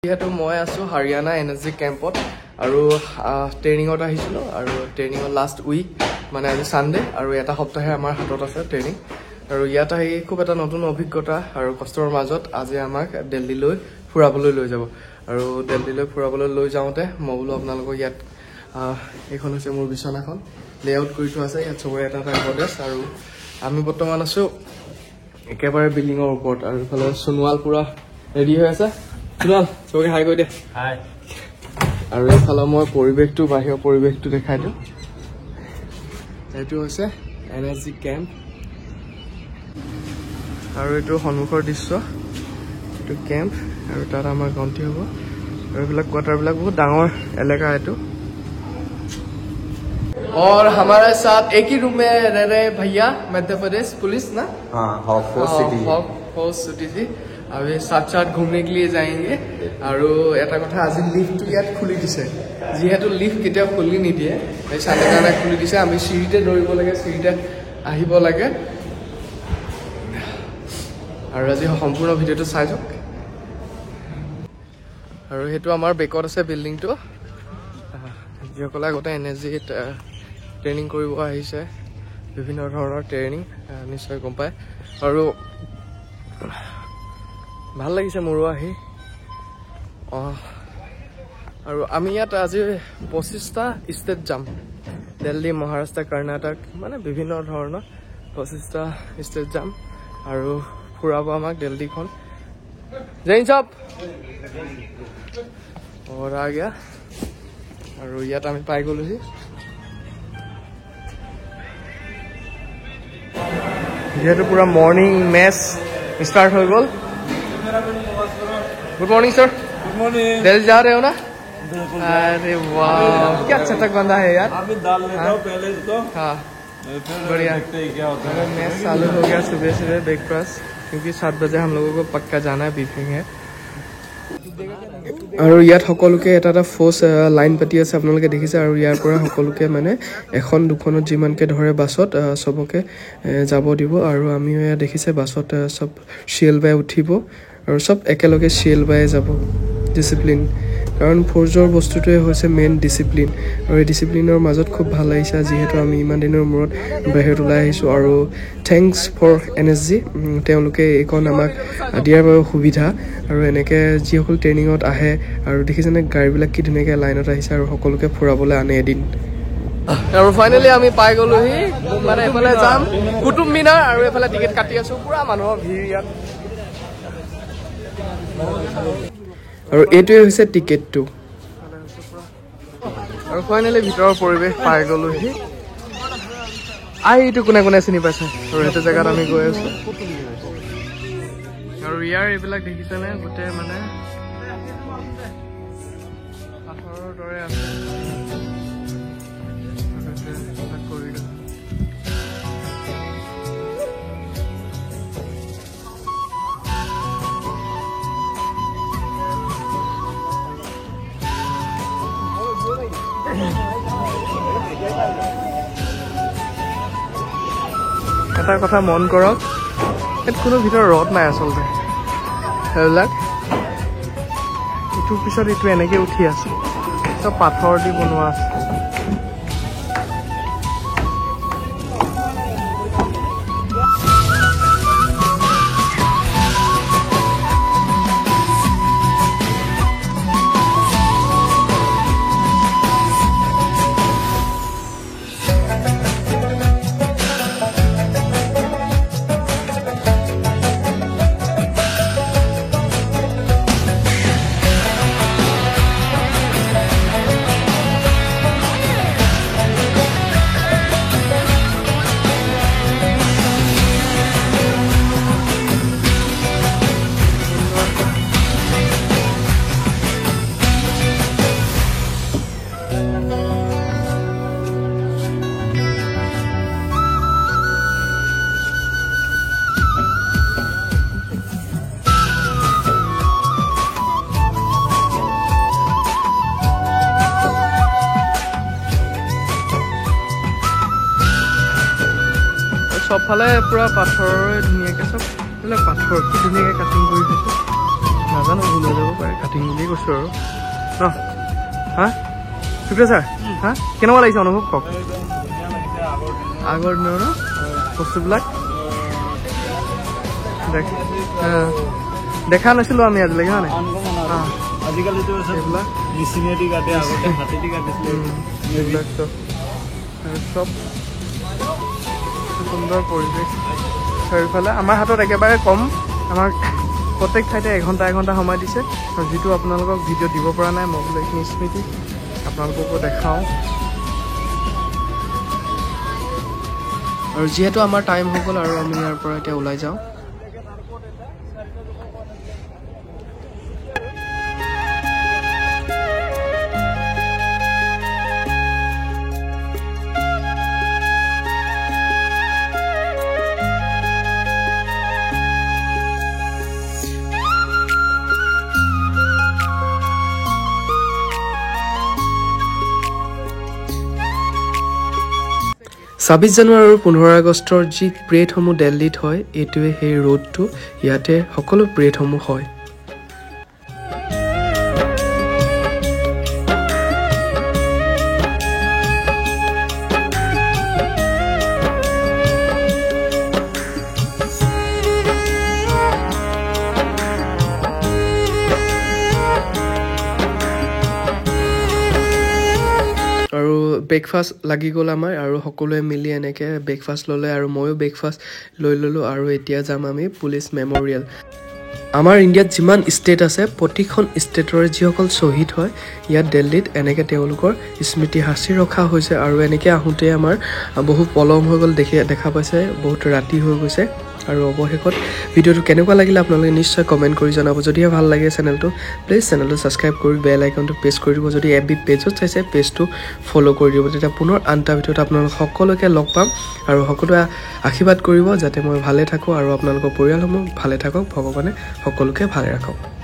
যিহেতু মই আছো হাৰিয়ানা এনাৰ্জি কেম্পত আৰু ট্ৰেইনিঙত আহিছিলোঁ আৰু ট্ৰেইনিঙৰ লাষ্ট উইক মানে আজি সানডে আৰু এটা সপ্তাহে আমাৰ হাতত আছে ট্ৰেইনিং আৰু ইয়াত আহি খুব এটা নতুন অভিজ্ঞতা আৰু কষ্টৰ মাজত আজি আমাক দিল্লীলৈ ফুৰাবলৈ লৈ যাব আৰু দিল্লীলৈ ফুৰাবলৈ লৈ যাওঁতে মই বোলো আপোনালোকক ইয়াত এইখন হৈছে মোৰ বিছনাখন লেআউট কৰি থোৱা আছে ইয়াত চবৰে এটা এটা গডেজ আৰু আমি বৰ্তমান আছো একেবাৰে বিল্ডিঙৰ ওপৰত আৰু ইফালে সোণোৱাল পুৰা ৰেডি হৈ আছে সোণোৱাল চবকে হাই কৰি দে হাই আৰু এইফালে মই পৰিৱেশটো বাহিৰৰ পৰিৱেশটো দেখাই দিওঁ এইটো হৈছে এনাৰ্জি কেম্প আৰু এইটো সন্মুখৰ দৃশ্য এইটো কেম্প আৰু তাত আমাৰ গন্তি হ'ব আৰু এইবিলাক কোৱাৰ্টাৰবিলাক বহুত ডাঙৰ এলেকা এইটো और हमारे साथ एक ही रूम में रह रहे भैया मध्य प्रदेश पुलिस ना हॉक सिटी थी अभी साथ साथ घूमने के लिए जाएंगे और এটা কথা আজি লিফ্ট ইয়াত খুলি দিছে যেহেতু লিফ্ট কেতিয়াও খুলি নিদিয়ে এই সাথে কাৰণে খুলি দিছে আমি সিঁড়িতে দৌৰিব লাগে সিঁড়িতে আহিব লাগে আৰু আজি সম্পূৰ্ণ ভিডিঅ'টো চাই যাওক আৰু হেতু আমাৰ বেকত আছে বিল্ডিংটো যিসকলে আগতে এনাৰ্জিত ট্ৰেইনিং কৰিব আহিছে বিভিন্ন ধৰণৰ ট্ৰেইনিং নিশ্চয় গম পায় আৰু ভাল লাগিছে মোৰো আহি আৰু আমি ইয়াত আজি 25টা ষ্টেট যাম দিল্লী মহাৰাষ্ট্ৰ কৰ্ণাটক মানে বিভিন্ন ধৰণৰ 25টা ষ্টেট যাম আৰু ফুৰাব আমাক দিল্লীখন জৈন সাহেব और आ गया আৰু ইয়াত আমি পাই গলোহি যেহেতু পুরা মর্নিং मैच स्टार्ट हो गल good morning sir good morning Delhi जा रहे हो ना अरे वाह क्या अच्छा तक बंदा है यार अभी दाल लेता हूं पहले तो हाँ बढ़िया क्या होता है मैच चालू हो गया सुबह सुबह ब्रेकफास्ट क्योंकि 7 बजे हम लोगों को पक्का जाना है ब्रीफिंग है আৰু ইয়াত সকলোকে এটা এটা ফ'ৰ্চ লাইন পাতি আছে আপোনালোকে দেখিছে আৰু ইয়াৰ পৰা সকলোকে মানে এখন দুখনত যিমানকে ধৰে বাছত সবকে যাব দিব আৰু আমি ইয়াত দেখিছে বাছত সব শিয়েল বাই উঠিব আৰু সব একেলগে শিয়েল বাই যাব ডিসিপ্লিন কাৰণ ফ'ৰ্জৰ বস্তুটোৱে হৈছে মেইন ডিসিপ্লিন আৰু এই ডিসিপ্লিনৰ মাজত খুব ভাল লাগিছে যিহেতু আমি ইমান দিনৰ মূৰত বাহিৰত ওলাই আহিছোঁ আৰু থ্যাংকস ফৰ এনাৰ্জি তেওঁলোকে এইখন আমাক দিয়াৰ বাবে সুবিধা আৰু এনেকৈ যিসকল ট্ৰেইনিঙত আহে আৰু দেখিছেনে গাড়ীবিলাক কি ধুনীয়াকৈ লাইনত আহিছে আৰু সকলোকে ফুৰাবলৈ আনে এদিন আৰু ফাইনেলি আমি পাই গলোহি মানে এফালে যাম কুতুব মিনাৰ আৰু এফালে টিকেট কাটি আছোঁ পুৰা মানুহৰ ভিৰ ইয়াত আৰু এইটোৱে হৈছে টিকেটটো আৰু ফাইনেলি ভিতৰৰ পৰিৱেশ পাই গলোহি এইটো কোনে কোনে চিনি পাইছে আৰু এইটো জেগাত আমি গৈ আছো আৰু ইয়াৰ এইবিলাক দেখিছেনে গোটেই মানে পাথৰৰ দৰে আছে এটা কথা মন কৰক ইয়াত কোনো ভিতৰত ৰদ নাই আচলতে সেইবিলাক ইটোৰ পিছত ইটো এনেকে উঠি আছে চব পাথৰ দি বনোৱা আছে सबफाले पूरा पाथर धुनियाके सब पाथर कि धुनियाके काटिंग কৰি দিছে নাজানো ভুল হৈ যাব পাৰে কাটিং বুলিয়ে কৈছোঁ আৰু ন হা শুক্ৰিয়া ছাৰ হা কেনেকুৱা লাগিছে অনুভৱ কওক আগৰ দিনৰ ন বস্তুবিলাক দেখা নাছিলোঁ আমি আজিলৈকে হয় নাই আজিকালিতো এইবিলাক মেচিনেদি কাটে আগতে হাতেদি কাটিছিলে এইবিলাক চব সুন্দৰ পৰিৱেশ চাৰিওফালে আমাৰ হাতত একেবাৰে কম আমাক প্ৰত্যেক ঠাইতে এঘণ্টা সময় দিছে আৰু যিটো আপোনালোকক ভিডিঅ' দিব পৰা নাই মই বোলো এইখিনি স্মৃতি আপোনালোককো দেখাওঁ আৰু যিহেতু আমাৰ টাইম হৈ গ'ল আৰু আমি ইয়াৰ পৰা এতিয়া ওলাই যাওঁ ছাব্বিছ জানুৱাৰী আৰু 15 আগষ্টৰ যি পেৰেডসমূহ দিল্লীত হয় এইটোৱে সেই ৰোডটো ইয়াতে সকলো পেৰেডসমূহ হয় আৰু ব্ৰেকফাষ্ট লাগি গ'ল আমাৰ আৰু সকলোৱে মিলি এনেকৈ ব্ৰেকফাষ্ট ল'লে আৰু ময়ো ব্ৰেকফাষ্ট লৈ ল'লোঁ আৰু এতিয়া যাম আমি পুলিচ মেমৰিয়েল আমাৰ ইণ্ডিয়াত যিমান ষ্টেট আছে প্ৰতিখন ষ্টেটৰে যিসকল শ্বহীদ হয় ইয়াত দিল্লীত এনেকৈ তেওঁলোকৰ স্মৃতি সাঁচি ৰখা হৈছে আৰু এনেকৈ আহোঁতে আমাৰ বহু পলম হৈ গ'ল দেখা পাইছে বহুত ৰাতি হৈ গৈছে আৰু অৱশেষত ভিডিঅ'টো কেনেকুৱা লাগিলে আপোনালোকে নিশ্চয় কমেণ্ট কৰি জনাব যদিহে ভাল লাগে চেনেলটো প্লিজ চেনেলটো ছাবস্ক্ৰাইব কৰি বেল আইকনটো প্ৰেছ কৰি দিব যদি FB পেজত চাইছে পেজটো ফ'ল' কৰি দিব তেতিয়া পুনৰ আন এটা ভিডিঅ'ত আপোনালোক সকলোকে লগ পাম আৰু সকলোৱে আশীৰ্বাদ কৰিব যাতে মই ভালে থাকোঁ আৰু আপোনালোকৰ পৰিয়ালসমূহ ভালে থাকক ভগৱানে সকলোকে ভালে ৰাখক